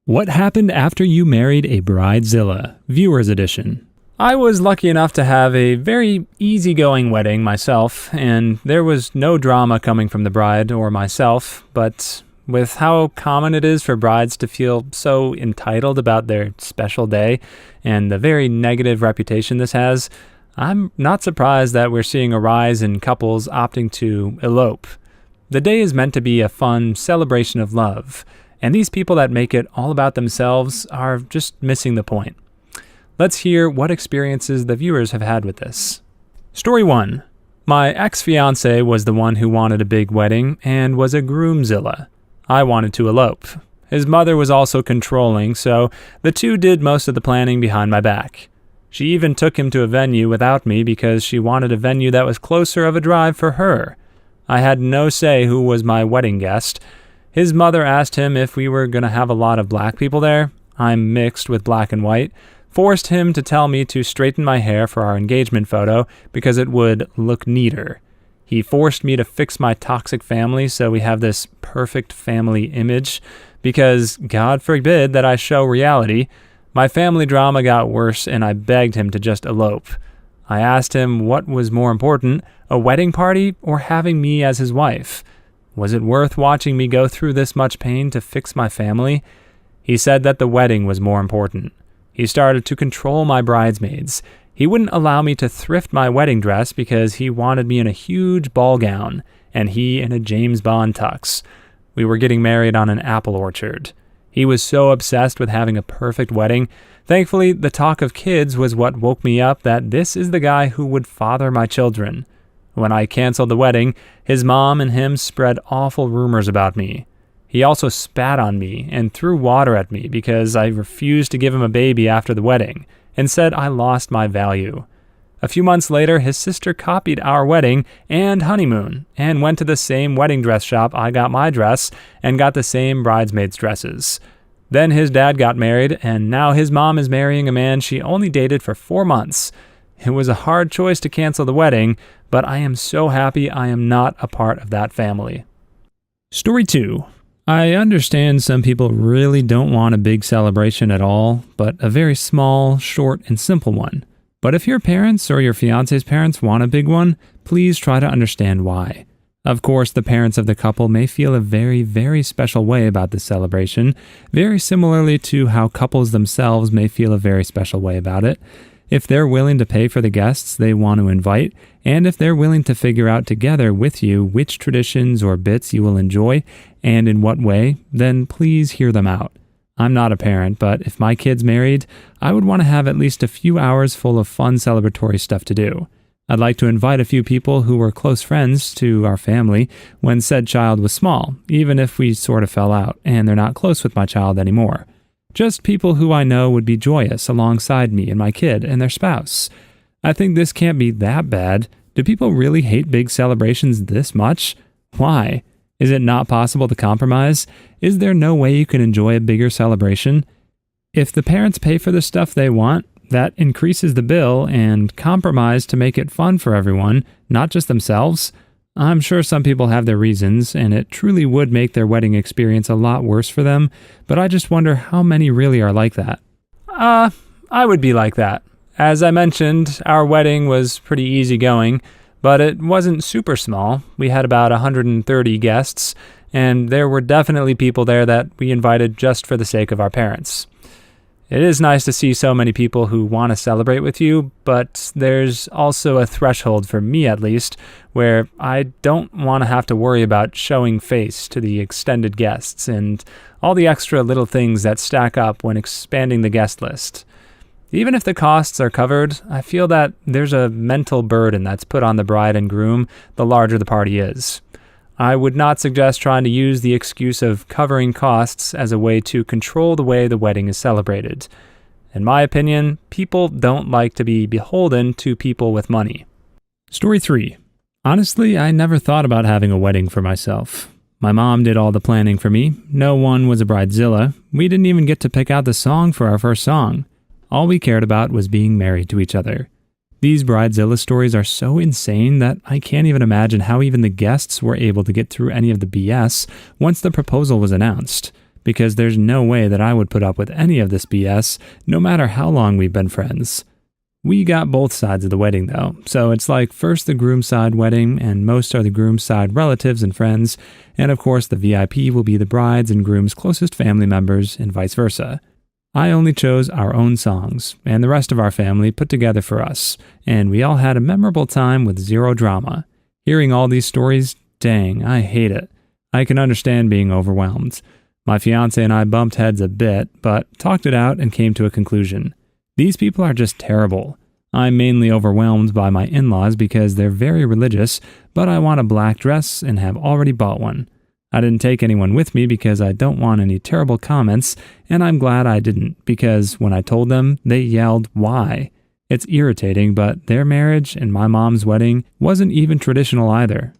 What happened after you married a Bridezilla? Viewers Edition. I was lucky enough to have a very easygoing wedding myself, and there was no drama coming from the bride or myself, but with how common it is for brides to feel so entitled about their special day and the very negative reputation this has, I'm not surprised that we're seeing a rise in couples opting to elope. The day is meant to be a fun celebration of love, and these people that make it all about themselves are just missing the point. Let's hear what experiences the viewers have had with this. Story 1. My ex-fiance was the one who wanted a big wedding and was a groomzilla. I wanted to elope. His mother was also controlling, so the two did most of the planning behind my back. She even took him to a venue without me because she wanted a venue that was closer of a drive for her. I had no say who was my wedding guest. His mother asked him if we were going to have a lot of black people there. I'm mixed with black and white. Forced him to tell me to straighten my hair for our engagement photo because it would look neater. He forced me to fix my toxic family so we have this perfect family image because God forbid that I show reality. My family drama got worse and I begged him to just elope. I asked him what was more important, a wedding party or having me as his wife. Was it worth watching me go through this much pain to fix my family? He said that the wedding was more important. He started to control my bridesmaids. He wouldn't allow me to thrift my wedding dress because he wanted me in a huge ball gown, and he in a James Bond tux. We were getting married on an apple orchard. He was so obsessed with having a perfect wedding. Thankfully, the talk of kids was what woke me up that this is the guy who would father my children. When I canceled the wedding, his mom and him spread awful rumors about me. He also spat on me and threw water at me because I refused to give him a baby after the wedding and said I lost my value. A few months later, his sister copied our wedding and honeymoon and went to the same wedding dress shop I got my dress and got the same bridesmaids' dresses. Then his dad got married, and now his mom is marrying a man she only dated for 4 months. It was a hard choice to cancel the wedding, but I am so happy I am not a part of that family. Story 2. I understand some people really don't want a big celebration at all, but a very small, short, and simple one. But if your parents or your fiance's parents want a big one, please try to understand why. Of course, the parents of the couple may feel a very, very special way about this celebration, very similarly to how couples themselves may feel a very special way about it. If they're willing to pay for the guests they want to invite, and if they're willing to figure out together with you which traditions or bits you will enjoy and in what way, then please hear them out. I'm not a parent, but if my kid's married, I would want to have at least a few hours full of fun celebratory stuff to do. I'd like to invite a few people who were close friends to our family when said child was small, even if we sort of fell out and they're not close with my child anymore. Just people who I know would be joyous alongside me and my kid and their spouse. I think this can't be that bad. Do people really hate big celebrations this much? Why? Is it not possible to compromise? Is there no way you can enjoy a bigger celebration? If the parents pay for the stuff they want, that increases the bill and compromise to make it fun for everyone, not just themselves. I'm sure some people have their reasons, and it truly would make their wedding experience a lot worse for them, but I just wonder how many really are like that. I would be like that. As I mentioned, our wedding was pretty easygoing, but it wasn't super small. We had about 130 guests, and there were definitely people there that we invited just for the sake of our parents. It is nice to see so many people who want to celebrate with you, but there's also a threshold, for me at least, where I don't want to have to worry about showing face to the extended guests and all the extra little things that stack up when expanding the guest list. Even if the costs are covered, I feel that there's a mental burden that's put on the bride and groom the larger the party is. I would not suggest trying to use the excuse of covering costs as a way to control the way the wedding is celebrated. In my opinion, people don't like to be beholden to people with money. Story 3. Honestly, I never thought about having a wedding for myself. My mom did all the planning for me. No one was a bridezilla. We didn't even get to pick out the song for our first song. All we cared about was being married to each other. These Bridezilla stories are so insane that I can't even imagine how even the guests were able to get through any of the BS once the proposal was announced. because there's no way that I would put up with any of this BS, no matter how long we've been friends. We got both sides of the wedding though, so it's like first the groom's side wedding, and most are the groom's side relatives and friends, and of course the VIP will be the bride's and groom's closest family members, and vice versa. I only chose our own songs, and the rest of our family put together for us, and we all had a memorable time with zero drama. Hearing all these stories, dang, I hate it. I can understand being overwhelmed. My fiance and I bumped heads a bit, but talked it out and came to a conclusion. These people are just terrible. I'm mainly overwhelmed by my in-laws because they're very religious, but I want a black dress and have already bought one. I didn't take anyone with me because I don't want any terrible comments, and I'm glad I didn't, because when I told them, they yelled, "Why?" It's irritating, but their marriage and my mom's wedding wasn't even traditional either.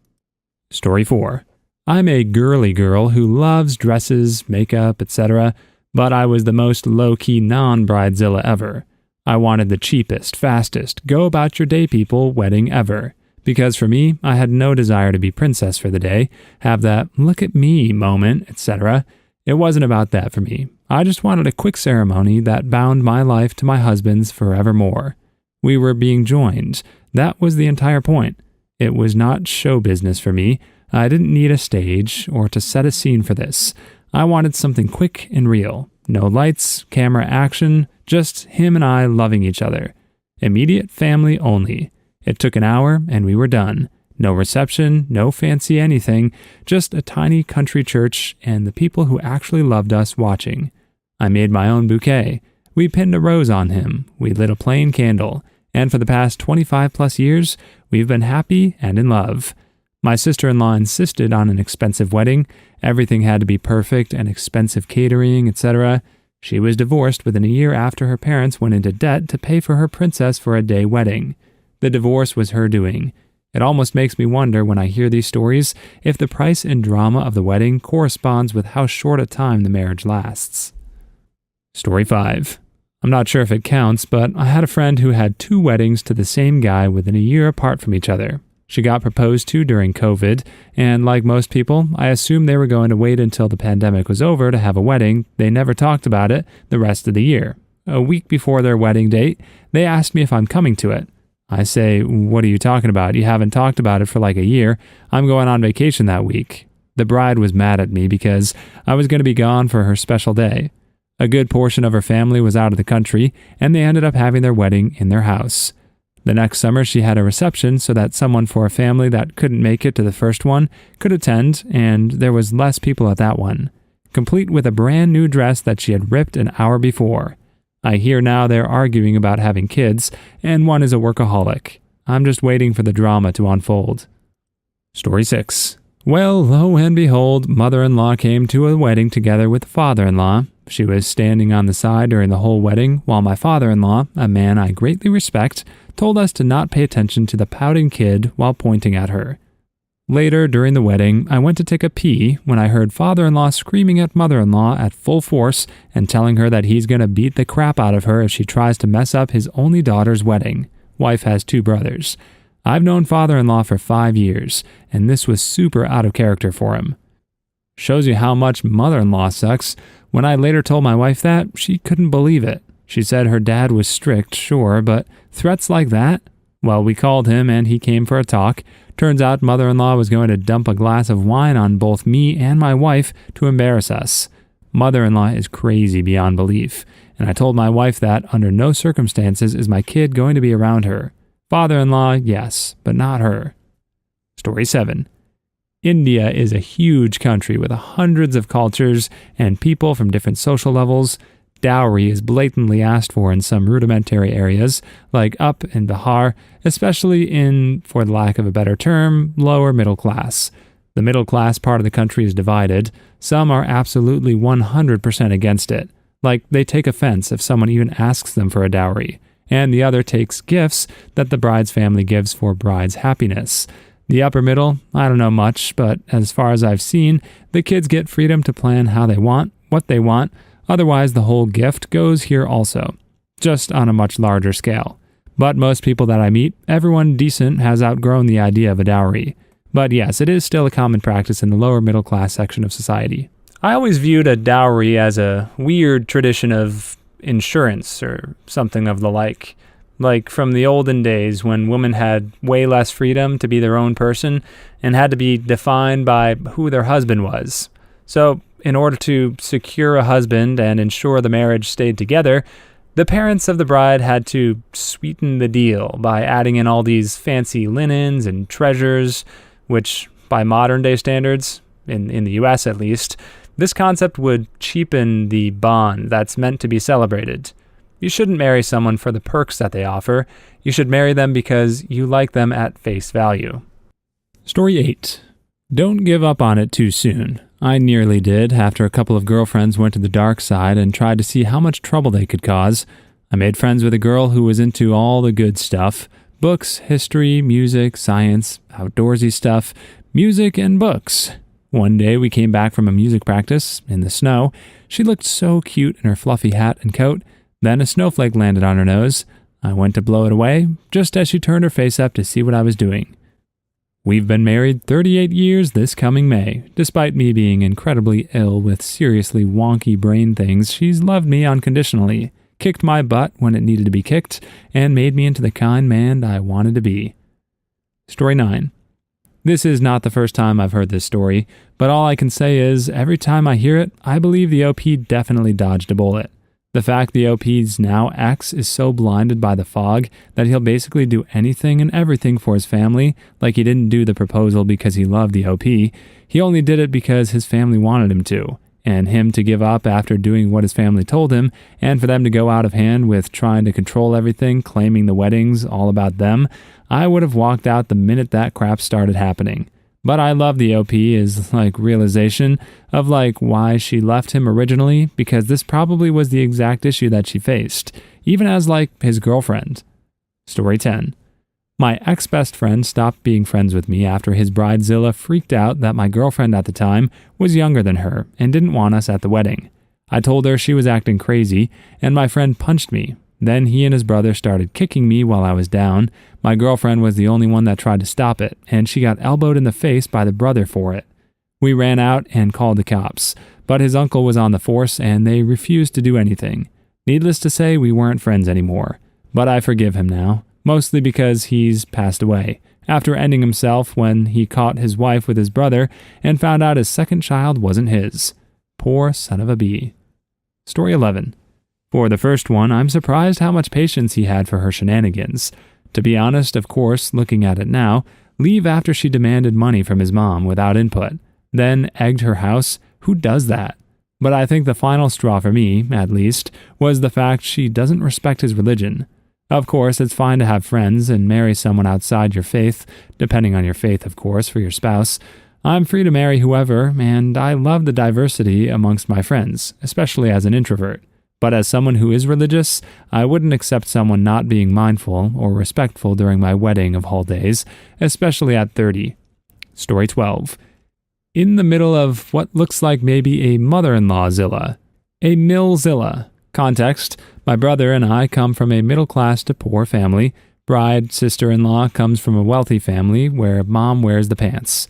Story 4. I'm a girly girl who loves dresses, makeup, etc., but I was the most low-key non-bridezilla ever. I wanted the cheapest, fastest, go-about-your-day people wedding ever. Because for me, I had no desire to be princess for the day, have that look-at-me moment, etc. It wasn't about that for me. I just wanted a quick ceremony that bound my life to my husband's forevermore. We were being joined. That was the entire point. It was not show business for me. I didn't need a stage or to set a scene for this. I wanted something quick and real. No lights, camera action, just him and I loving each other. Immediate family only. It took an hour and we were done. No reception, no fancy anything, just a tiny country church and the people who actually loved us watching. I made my own bouquet. We pinned a rose on him. We lit a plain candle. And for the past 25 plus years, we've been happy and in love. My sister-in-law insisted on an expensive wedding. Everything had to be perfect and expensive catering, etc. She was divorced within a year after her parents went into debt to pay for her princess for a day wedding. The divorce was her doing. It almost makes me wonder when I hear these stories if the price and drama of the wedding corresponds with how short a time the marriage lasts. Story 5. I'm not sure if it counts, but I had a friend who had 2 weddings to the same guy within a year apart from each other. She got proposed to during COVID, and like most people, I assumed they were going to wait until the pandemic was over to have a wedding. They never talked about it the rest of the year. A week before their wedding date, they asked me if I'm coming to it. I say, "What are you talking about? You haven't talked about it for like a year. I'm going on vacation that week." The bride was mad at me because I was going to be gone for her special day. A good portion of her family was out of the country, and they ended up having their wedding in their house. The next summer, she had a reception so that someone for a family that couldn't make it to the first one could attend, and there was less people at that one, complete with a brand new dress that she had ripped an hour before. I hear now they're arguing about having kids, and one is a workaholic. I'm just waiting for the drama to unfold. Story 6. Well, lo and behold, mother-in-law came to a wedding together with father-in-law. She was standing on the side during the whole wedding, while my father-in-law, a man I greatly respect, told us to not pay attention to the pouting kid while pointing at her. Later, during the wedding, I went to take a pee when I heard father-in-law screaming at mother-in-law at full force and telling her that he's going to beat the crap out of her if she tries to mess up his only daughter's wedding. Wife has 2 brothers. I've known father-in-law for 5 years, and this was super out of character for him. Shows you how much mother-in-law sucks. When I later told my wife that, she couldn't believe it. She said her dad was strict, sure, but threats like that? Well, we called him and he came for a talk. Turns out mother-in-law was going to dump a glass of wine on both me and my wife to embarrass us. Mother-in-law is crazy beyond belief, and I told my wife that under no circumstances is my kid going to be around her. Father-in-law, yes, but not her. Story 7. India is a huge country with hundreds of cultures and people from different social levels. Dowry is blatantly asked for in some rudimentary areas, like up in Bihar, especially in, for the lack of a better term, lower middle class. The middle class part of the country is divided. Some are absolutely 100% against it, like they take offense if someone even asks them for a dowry, and the other takes gifts that the bride's family gives for bride's happiness. The upper middle, I don't know much, but as far as I've seen, the kids get freedom to plan how they want, what they want. Otherwise, the whole gift goes here also, just on a much larger scale. But most people that I meet, everyone decent has outgrown the idea of a dowry. But yes, it is still a common practice in the lower middle class section of society. I always viewed a dowry as a weird tradition of insurance or something of the like from the olden days when women had way less freedom to be their own person and had to be defined by who their husband was. So, in order to secure a husband and ensure the marriage stayed together, the parents of the bride had to sweeten the deal by adding in all these fancy linens and treasures, which, by modern-day standards, in the US at least, this concept would cheapen the bond that's meant to be celebrated. You shouldn't marry someone for the perks that they offer. You should marry them because you like them at face value. Story 8. Don't give up on it too soon. I nearly did after a couple of girlfriends went to the dark side and tried to see how much trouble they could cause. I made friends with a girl who was into all the good stuff: books, history, music, science, outdoorsy stuff, music, and books. One day we came back from a music practice in the snow. She looked so cute in her fluffy hat and coat. Then a snowflake landed on her nose. I went to blow it away, just as she turned her face up to see what I was doing. We've been married 38 years this coming May. Despite me being incredibly ill with seriously wonky brain things, she's loved me unconditionally, kicked my butt when it needed to be kicked, and made me into the kind man I wanted to be. Story 9. This is not the first time I've heard this story, but all I can say is, every time I hear it, I believe the OP definitely dodged a bullet. The fact the OP's now ex is so blinded by the fog that he'll basically do anything and everything for his family, like he didn't do the proposal because he loved the OP. He only did it because his family wanted him to, and him to give up after doing what his family told him, and for them to go out of hand with trying to control everything, claiming the wedding's all about them. I would have walked out the minute that crap started happening. But I love the OP is realization of why she left him originally, because this probably was the exact issue that she faced, even as his girlfriend. Story 10. My ex-best friend stopped being friends with me after his Bridezilla freaked out that my girlfriend at the time was younger than her and didn't want us at the wedding. I told her she was acting crazy, and my friend punched me. Then he and his brother started kicking me while I was down. My girlfriend was the only one that tried to stop it, and she got elbowed in the face by the brother for it. We ran out and called the cops, but his uncle was on the force and they refused to do anything. Needless to say, we weren't friends anymore. But I forgive him now, mostly because he's passed away, after ending himself when he caught his wife with his brother and found out his second child wasn't his. Poor son of a bee. Story 11. For the first one, I'm surprised how much patience he had for her shenanigans. To be honest, of course, looking at it now, leave after she demanded money from his mom without input, then egged her house. Who does that? But I think the final straw for me, at least, was the fact she doesn't respect his religion. Of course, it's fine to have friends and marry someone outside your faith, depending on your faith, of course, for your spouse. I'm free to marry whoever, and I love the diversity amongst my friends, especially as an introvert. But as someone who is religious, I wouldn't accept someone not being mindful or respectful during my wedding of all days, especially at 30. Story 12. In the middle of what looks like maybe a mother-in-law-zilla. A MilZilla. Context: my brother and I come from a middle-class to poor family. Bride, sister-in-law comes from a wealthy family where mom wears the pants.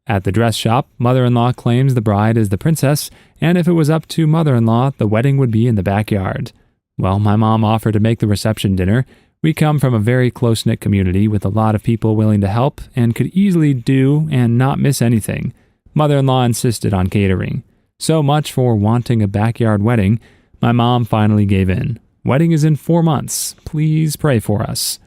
At the dress shop, mother-in-law claims the bride is the princess, and if it was up to mother-in-law, the wedding would be in the backyard. Well, my mom offered to make the reception dinner. We come from a very close-knit community with a lot of people willing to help and could easily do and not miss anything. Mother-in-law insisted on catering. So much for wanting a backyard wedding. My mom finally gave in. Wedding is in 4 months. Please pray for us.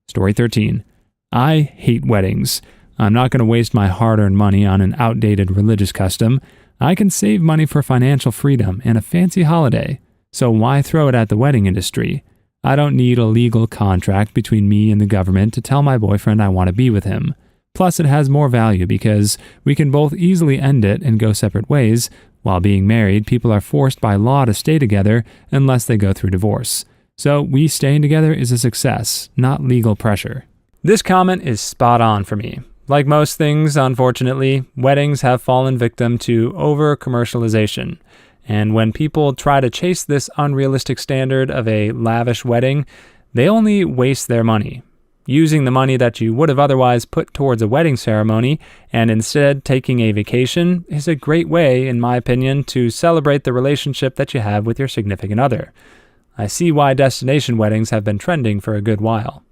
Story 13. I hate weddings. I'm not going to waste my hard-earned money on an outdated religious custom. I can save money for financial freedom and a fancy holiday. So why throw it at the wedding industry? I don't need a legal contract between me and the government to tell my boyfriend I want to be with him. Plus, it has more value because we can both easily end it and go separate ways. While being married, people are forced by law to stay together unless they go through divorce. So we staying together is a success, not legal pressure. This comment is spot on for me. Like most things, unfortunately, weddings have fallen victim to over-commercialization. And when people try to chase this unrealistic standard of a lavish wedding, they only waste their money. Using the money that you would have otherwise put towards a wedding ceremony and instead taking a vacation is a great way, in my opinion, to celebrate the relationship that you have with your significant other. I see why destination weddings have been trending for a good while.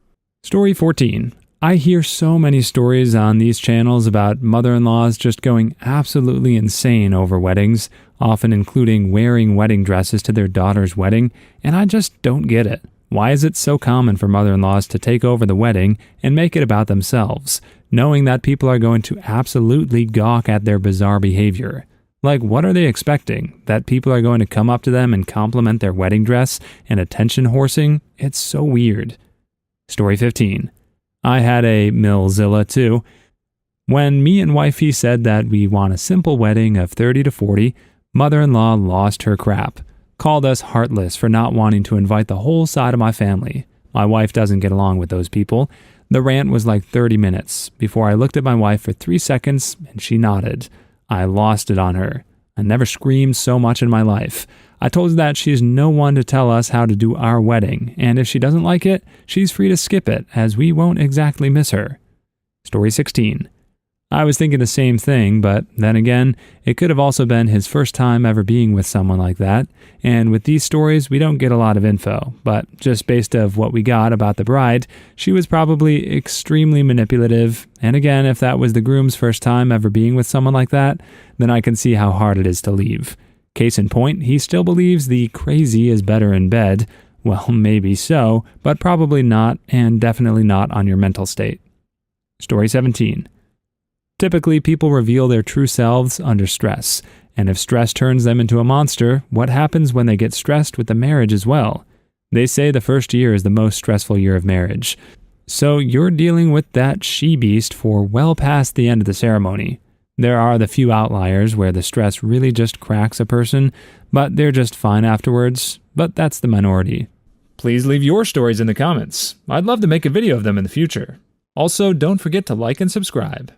Story 14. I hear so many stories on these channels about mother-in-laws just going absolutely insane over weddings, often including wearing wedding dresses to their daughter's wedding, and I just don't get it. Why is it so common for mother-in-laws to take over the wedding and make it about themselves, knowing that people are going to absolutely gawk at their bizarre behavior? Like, what are they expecting? That people are going to come up to them and compliment their wedding dress and attention horsing? It's so weird. Story 15. I had a MilZilla too. When me and wifey said that we want a simple wedding of 30 to 40, mother-in-law lost her crap. Called us heartless for not wanting to invite the whole side of my family. My wife doesn't get along with those people. The rant was like 30 minutes before I looked at my wife for 3 seconds and she nodded. I lost it on her. I never screamed so much in my life. I told her that she's no one to tell us how to do our wedding, and if she doesn't like it, she's free to skip it, as we won't exactly miss her. Story 16. I was thinking the same thing, but then again, it could have also been his first time ever being with someone like that, and with these stories, we don't get a lot of info, but just based off what we got about the bride, she was probably extremely manipulative, and again, if that was the groom's first time ever being with someone like that, then I can see how hard it is to leave. Case in point, he still believes the crazy is better in bed. Well, maybe so, but probably not, and definitely not on your mental state. Story 17. Typically, people reveal their true selves under stress, and if stress turns them into a monster, what happens when they get stressed with the marriage as well? They say the first year is the most stressful year of marriage. So you're dealing with that she-beast for well past the end of the ceremony. There are the few outliers where the stress really just cracks a person, but they're just fine afterwards, but that's the minority. Please leave your stories in the comments. I'd love to make a video of them in the future. Also, don't forget to like and subscribe.